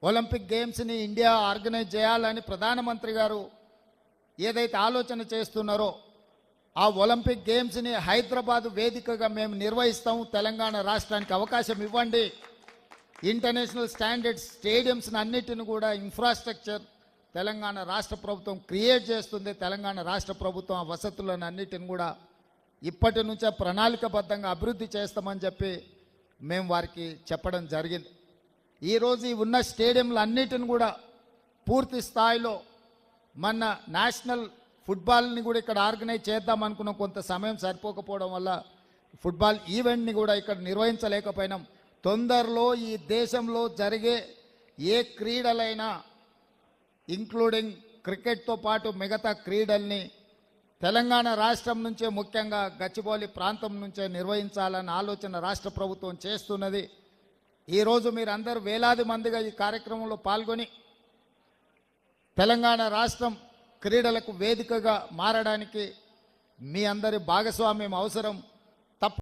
Olympic గేమ్స్ని India organise చేయాలని ప్రధానమంత్రి గారు ఏదైతే ఆలోచన చేస్తున్నారో ఆ ఒలింపిక్ గేమ్స్ని హైదరాబాద్ వేదికగా మేము నిర్వహిస్తాము. తెలంగాణ రాష్ట్రానికి అవకాశం ఇవ్వండి. ఇంటర్నేషనల్ స్టాండర్డ్స్ స్టేడియంస్ని అన్నిటిని కూడా ఇన్ఫ్రాస్ట్రక్చర్ తెలంగాణ రాష్ట్ర ప్రభుత్వం క్రియేట్ చేస్తుంది. తెలంగాణ రాష్ట్ర ప్రభుత్వం ఆ వసతులను అన్నిటిని కూడా ఇప్పటి నుంచే ప్రణాళికబద్ధంగా అభివృద్ధి చేస్తామని చెప్పి మేము వారికి చెప్పడం జరిగింది. ఈరోజు ఈ ఉన్న స్టేడియంలు అన్నిటిని కూడా పూర్తి స్థాయిలో మన నేషనల్ ఫుట్బాల్ని కూడా ఇక్కడ ఆర్గనైజ్ చేద్దాం అనుకున్నాం. కొంత సమయం సరిపోకపోవడం వల్ల ఫుట్బాల్ ఈవెంట్ని కూడా ఇక్కడ నిర్వహించలేకపోయినాం. తొందరలో ఈ దేశంలో జరిగే ఏ క్రీడలైనా ఇంక్లూడింగ్ క్రికెట్తో పాటు మిగతా క్రీడల్ని తెలంగాణ రాష్ట్రం నుంచే, ముఖ్యంగా గచ్చిబౌలి ప్రాంతం నుంచే నిర్వహించాలన్న ఆలోచన రాష్ట్ర ప్రభుత్వం చేస్తున్నది. ఈరోజు మీరందరూ వేలాది మందిగా ఈ కార్యక్రమంలో పాల్గొని తెలంగాణ రాష్ట్రం క్రీడలకు వేదికగా మారడానికి మీ అందరి భాగస్వామ్యం అవసరం.